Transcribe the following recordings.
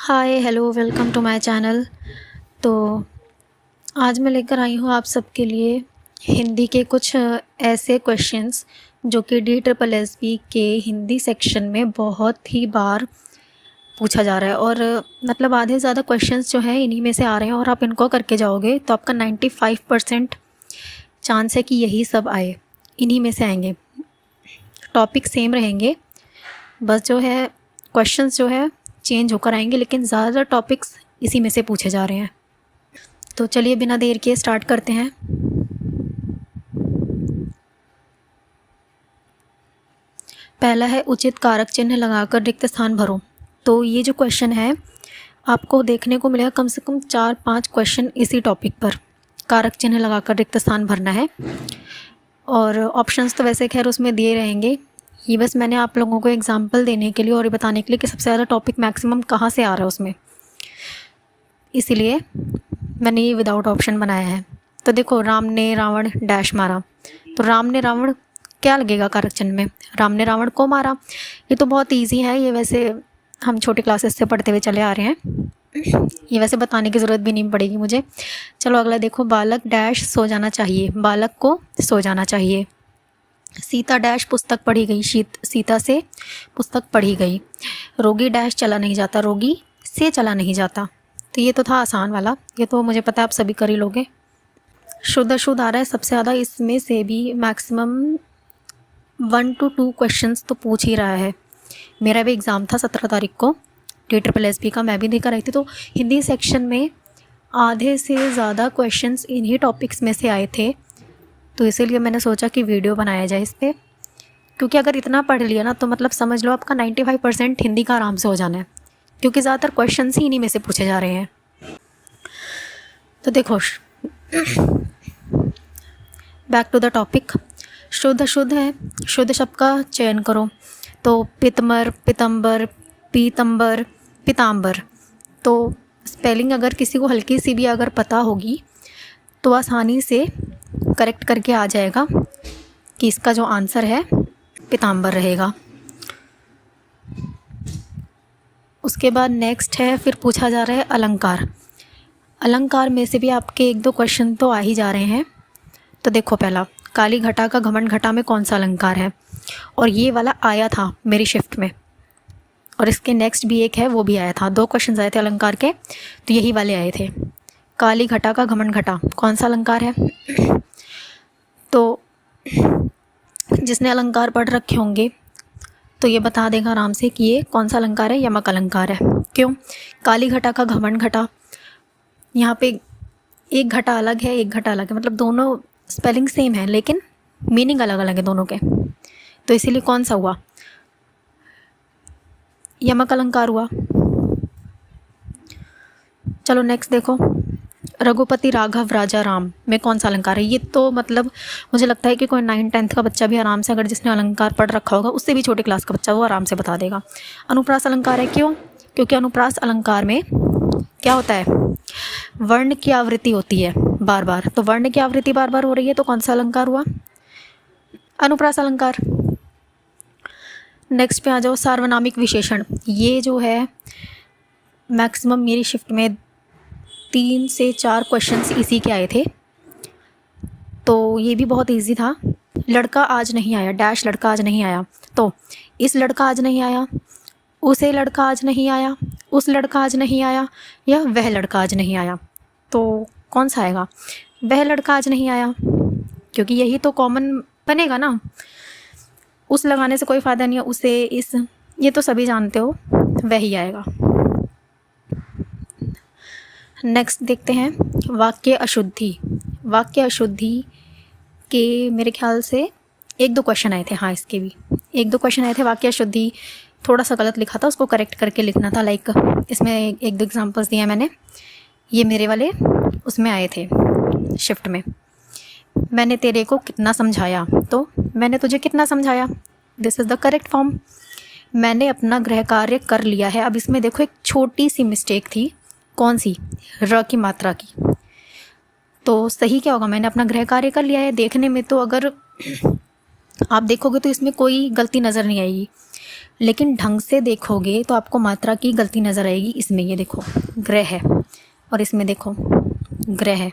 Hi hello welcome to my channel. तो आज मैं लेकर आई हूँ आप सबके लिए हिंदी के कुछ ऐसे क्वेश्चंस जो कि DSSB के हिंदी सेक्शन में बहुत ही बार पूछा जा रहा है। और मतलब आधे से ज़्यादा क्वेश्चंस जो हैं इन्हीं में से आ रहे हैं और आप इनको करके जाओगे तो आपका 95% चांस है कि यही सब आए, इन्हीं में से आएंगे। टॉपिक सेम रहेंगे, बस जो है क्वेश्चंस जो है चेंज होकर आएंगे, लेकिन ज़्यादातर टॉपिक्स इसी में से पूछे जा रहे हैं। तो चलिए बिना देर किए स्टार्ट करते हैं। पहला है उचित कारक चिन्ह लगाकर रिक्त स्थान भरो। तो ये जो क्वेश्चन है आपको देखने को मिलेगा कम से कम 4-5 क्वेश्चन इसी टॉपिक पर, कारक चिन्ह लगाकर रिक्त स्थान भरना है। और ऑप्शंस तो वैसे खैर उसमें दिए रहेंगे, ये बस मैंने आप लोगों को एग्जांपल देने के लिए और ये बताने के लिए कि सबसे ज़्यादा टॉपिक मैक्सिमम कहाँ से आ रहा है उसमें, इसीलिए मैंने ये विदाउट ऑप्शन बनाया है। तो देखो, राम ने रावण डैश मारा, तो राम ने रावण क्या लगेगा कारक चिन्ह में, राम ने रावण को मारा। ये तो बहुत इजी है, ये वैसे हम छोटे क्लासेस से पढ़ते हुए चले आ रहे हैं, ये वैसे बताने की ज़रूरत भी नहीं पड़ेगी मुझे। चलो अगला देखो, बालक डैश सो जाना चाहिए, बालक को सो जाना चाहिए। सीता डैश पुस्तक पढ़ी गई, सीता से पुस्तक पढ़ी गई। रोगी डैश चला नहीं जाता, रोगी से चला नहीं जाता। तो ये तो था आसान वाला, ये तो मुझे पता है आप सभी कर ही लोगे। शुद्ध अशुद्ध आ रहा है सबसे ज़्यादा, इसमें से भी मैक्सिमम 1 to 2 क्वेश्चंस तो पूछ ही रहा है। मेरा भी एग्ज़ाम था 17 तारीख को DSSB का, मैं भी देकर आई थी। तो हिंदी सेक्शन में आधे से ज़्यादा क्वेश्चंस इन्हीं टॉपिक्स में से आए थे, तो इसीलिए मैंने सोचा कि वीडियो बनाया जाए इस पर। क्योंकि अगर इतना पढ़ लिया ना तो मतलब समझ लो आपका 95% हिंदी का आराम से हो जाना है, क्योंकि ज़्यादातर क्वेश्चंस ही इन्हीं में से पूछे जा रहे हैं। तो देखो, बैक टू द टॉपिक। शुद्ध अशुद्ध है, शुद्ध शब्द का चयन करो। तो पितमर, पितंबर, पीतंबर, पितांबर। तो स्पेलिंग अगर किसी को हल्की सी भी अगर पता होगी तो आसानी से करेक्ट करके आ जाएगा कि इसका जो आंसर है पीतांबर रहेगा। उसके बाद नेक्स्ट है, फिर पूछा जा रहा है अलंकार। अलंकार में से भी आपके 1-2 क्वेश्चन तो आ ही जा रहे हैं। तो देखो, पहला, काली घटा का घमंड घटा में कौन सा अलंकार है, और ये वाला आया था मेरी शिफ्ट में, और इसके नेक्स्ट भी एक है वो भी आया था। 2 क्वेश्चन आए थे अलंकार के, तो यही वाले आए थे। काली घटा का घमंड घटा कौन सा अलंकार है? तो जिसने अलंकार पढ़ रखे होंगे तो ये बता देगा आराम से कि ये कौन सा अलंकार है, यमक अलंकार है। क्यों? काली घटा का घमंड घटा, यहाँ पे एक घटा अलग है, एक घटा अलग है, मतलब दोनों स्पेलिंग सेम है लेकिन मीनिंग अलग अलग है दोनों के, तो इसीलिए कौन सा हुआ, यमक अलंकार हुआ। चलो नेक्स्ट देखो, रघुपति राघव राजा राम में कौन सा अलंकार है? ये तो मतलब मुझे लगता है कि कोई 9th-10th का बच्चा भी आराम से, अगर जिसने अलंकार पढ़ रखा होगा, उससे भी छोटे क्लास का बच्चा, वो आराम से बता देगा। अनुप्रास अलंकार है। क्यों? क्योंकि अनुप्रास अलंकार में क्या होता है, वर्ण की आवृत्ति होती है बार बार, तो वर्ण की आवृत्ति बार बार हो रही है, तो कौन सा अलंकार हुआ? अनुप्रास अलंकार। नेक्स्ट पे आ जाओ, सार्वनामिक विशेषण। ये जो है मैक्सिमम मेरी शिफ्ट में 3 से 4 क्वेश्चंस इसी के आए थे, तो ये भी बहुत इजी था। लड़का आज नहीं आया, डैश लड़का आज नहीं आया, तो इस लड़का आज नहीं आया, उसे लड़का आज नहीं आया, उस लड़का आज नहीं आया, या वह लड़का आज नहीं आया। तो कौन सा आएगा? वह लड़का आज नहीं आया, क्योंकि यही तो कॉमन बनेगा ना, उस लगाने से कोई फ़ायदा नहीं है, उसे, इस, ये तो सभी जानते हो, वही आएगा। नेक्स्ट देखते हैं, वाक्य अशुद्धि। वाक्य अशुद्धि के मेरे ख्याल से 1-2 क्वेश्चन आए थे, हाँ इसके भी 1-2 क्वेश्चन आए थे। वाक्य अशुद्धि थोड़ा सा गलत लिखा था, उसको करेक्ट करके लिखना था। लाइक इसमें 1-2 एग्जांपल्स दिए मैंने, ये मेरे वाले उसमें आए थे शिफ्ट में। मैंने तेरे को कितना समझाया, तो मैंने तुझे कितना समझाया, this is the correct form. मैंने अपना गृह कार्य कर लिया है। अब इसमें देखो एक छोटी सी मिस्टेक थी, कौन सी? र की मात्रा की। तो सही क्या होगा? मैंने अपना गृह कार्य कर लिया है। देखने में तो अगर आप देखोगे तो इसमें कोई गलती नज़र नहीं आएगी, लेकिन ढंग से देखोगे तो आपको मात्रा की गलती नज़र आएगी। इसमें ये देखो ग्रह है और इसमें देखो ग्रह है,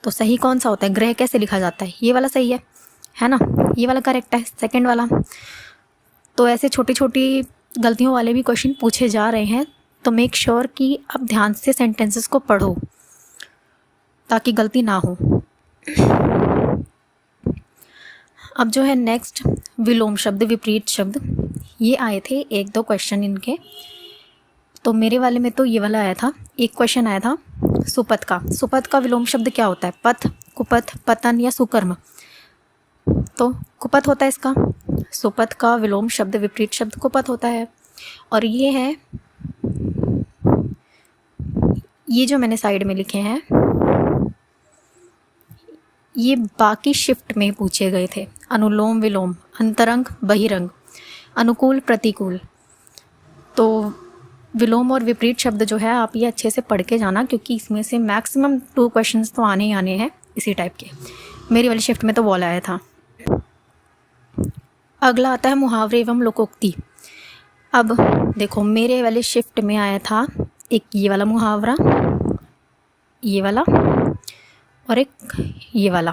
तो सही कौन सा होता है? ग्रह कैसे लिखा जाता है? ये वाला सही है ना? ये वाला करेक्ट है, सेकंड वाला। तो ऐसे छोटी छोटी गलतियों वाले भी क्वेश्चन पूछे जा रहे हैं, तो मेक श्योर कि आप ध्यान से सेंटेंसेस को पढ़ो ताकि गलती ना हो। अब जो है नेक्स्ट विलोम शब्द, विपरीत शब्द, ये आए थे 1-2 क्वेश्चन इनके। तो मेरे वाले में तो ये वाला आया था, एक क्वेश्चन आया था सुपथ का। सुपथ का विलोम शब्द क्या होता है? पथ, कुपथ, पतन या सुकर्म? तो कुपथ होता है इसका। सुपथ का विलोम शब्द, विपरीत शब्द कुपथ होता है। और ये है, ये जो मैंने साइड में लिखे हैं ये बाकी शिफ्ट में पूछे गए थे। अनुलोम विलोम, अंतरंग बहिरंग, अनुकूल प्रतिकूल। तो विलोम और विपरीत शब्द जो है आप ये अच्छे से पढ़ के जाना, क्योंकि इसमें से मैक्सिमम 2 क्वेश्चंस तो आने ही आने हैं इसी टाइप के। मेरी वाली शिफ्ट में तो वॉल आया था। अगला आता है मुहावरे एवं लोकोक्ति। अब देखो मेरे वाले शिफ्ट में आया था एक ये वाला मुहावरा, ये वाला, और एक ये वाला,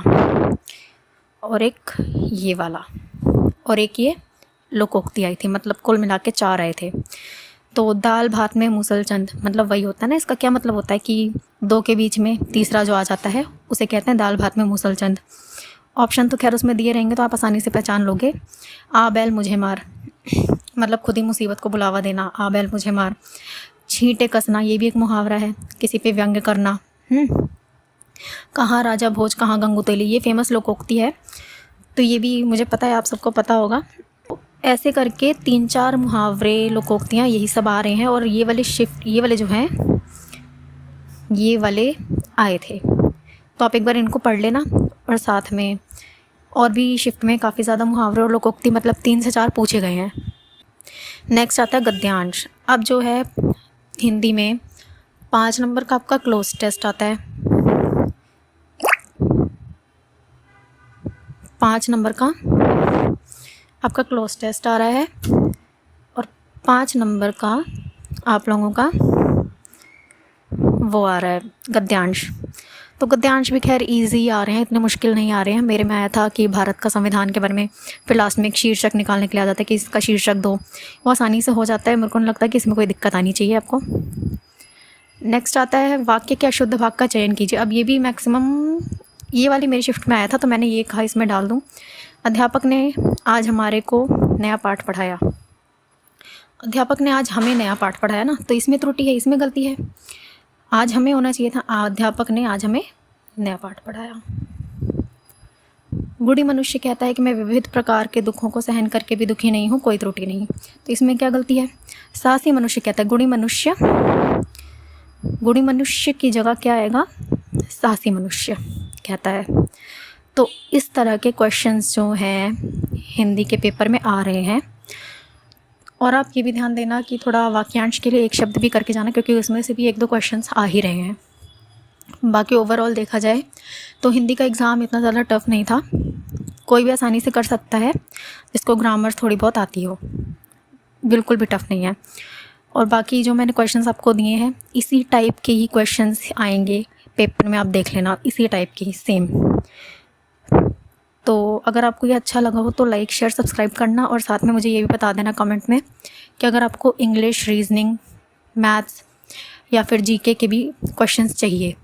और एक ये वाला, और एक ये लोकोक्ति आई थी। मतलब कुल मिला के 4 आए थे। तो दाल भात में मूसलचंद, मतलब वही होता है ना। इसका क्या मतलब होता है कि 2 के बीच में तीसरा जो आ जाता है उसे कहते हैं दाल भात में मूसलचंद। ऑप्शन तो खैर उसमें दिए रहेंगे तो आप आसानी से पहचान लोगे। आ बैल मुझे मार, मतलब खुद ही मुसीबत को बुलावा देना, आ बैल मुझे मार। छींटे कसना, ये भी एक मुहावरा है, किसी पे व्यंग्य करना। कहाँ राजा भोज कहाँ गंगूतेली, ये फेमस लोकोक्ति है, तो ये भी मुझे पता है आप सबको पता होगा। ऐसे करके 3-4 मुहावरे लोकोक्तियाँ यही सब आ रहे हैं। और ये वाले शिफ्ट, ये वाले जो हैं ये वाले आए थे, तो आप एक बार इनको पढ़ लेना। और साथ में और भी शिफ्ट में काफ़ी ज़्यादा मुहावरे और लोकोक्ति, मतलब 3 से 4 पूछे गए हैं। नेक्स्ट आता है गद्यांश। अब जो है हिंदी में 5 नंबर का आपका क्लोज टेस्ट आता है। 5 नंबर का आपका क्लोज टेस्ट आ रहा है, और 5 नंबर का आप लोगों का वो आ रहा है गद्यांश। तो गद्यांश भी खैर इजी आ रहे हैं, इतने मुश्किल नहीं आ रहे हैं। मेरे में आया था कि भारत का संविधान के बारे में, फिर लास्ट में एक शीर्षक निकालने के लिए आ जाता है कि इसका शीर्षक दो, वो आसानी से हो जाता है। मेरे को नहीं लगता कि इसमें कोई दिक्कत आनी चाहिए आपको। नेक्स्ट आता है वाक्य के अशुद्ध भाग का चयन कीजिए। अब ये भी मैक्सिमम, ये वाली मेरी शिफ्ट में आया था, तो मैंने ये कहा इसमें डाल दूँ। अध्यापक ने आज हमारे को नया पाठ पढ़ाया। अध्यापक ने आज हमें नया पाठ पढ़ाया ना, तो इसमें त्रुटि है, इसमें गलती है। आज हमें होना चाहिए था अध्यापक ने आज हमें नया पाठ पढ़ाया। गुणी मनुष्य कहता है कि मैं विविध प्रकार के दुखों को सहन करके भी दुखी नहीं हूँ, कोई त्रुटि नहीं। तो इसमें क्या गलती है? साहसी मनुष्य कहता है, गुणी मनुष्य की जगह क्या आएगा? साहसी मनुष्य कहता है। तो इस तरह के क्वेश्चंस जो हैं हिंदी के पेपर में आ रहे हैं। और आप ये भी ध्यान देना कि थोड़ा वाक्यांश के लिए एक शब्द भी करके जाना, क्योंकि उसमें से भी 1-2 क्वेश्चंस आ ही रहे हैं। बाकी ओवरऑल देखा जाए तो हिंदी का एग्ज़ाम इतना ज़्यादा टफ नहीं था, कोई भी आसानी से कर सकता है जिसको ग्रामर थोड़ी बहुत आती हो, बिल्कुल भी टफ नहीं है। और बाकी जो मैंने क्वेश्चंस आपको दिए हैं इसी टाइप के ही क्वेश्चंस आएंगे पेपर में, आप देख लेना, इसी टाइप के ही सेम। तो अगर आपको ये अच्छा लगा हो तो लाइक शेयर सब्सक्राइब करना, और साथ में मुझे ये भी बता देना कमेंट में कि अगर आपको इंग्लिश, रीजनिंग, मैथ्स या फिर जीके के भी क्वेश्चंस चाहिए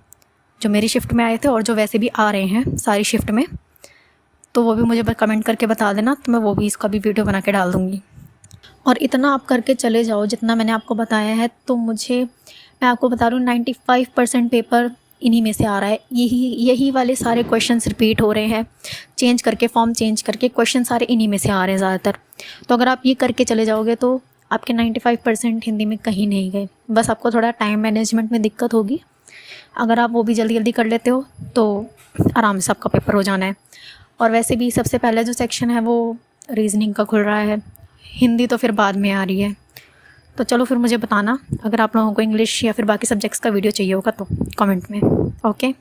जो मेरी शिफ्ट में आए थे और जो वैसे भी आ रहे हैं सारी शिफ्ट में, तो वो भी मुझे कमेंट करके बता देना, तो मैं वो भी इसका भी वीडियो बना के डाल दूँगी। और इतना आप करके चले जाओ जितना मैंने आपको बताया है, तो मैं आपको बता दूँ 95% पेपर इन्हीं में से आ रहा है। यही वाले सारे क्वेश्चंस रिपीट हो रहे हैं, चेंज करके, फॉर्म चेंज करके क्वेश्चन सारे इन्हीं में से आ रहे हैं ज़्यादातर। तो अगर आप ये करके चले जाओगे तो आपके 95% हिंदी में कहीं नहीं गए। बस आपको थोड़ा टाइम मैनेजमेंट में दिक्कत होगी, अगर आप वो भी जल्दी जल्दी कर लेते हो तो आराम से आपका पेपर हो जाना है। और वैसे भी सबसे पहले जो सेक्शन है वो रीजनिंग का खुल रहा है, हिंदी तो फिर बाद में आ रही है। तो चलो फिर मुझे बताना अगर आप लोगों को इंग्लिश या फिर बाकी सब्जेक्ट्स का वीडियो चाहिए होगा तो कमेंट में। ओके।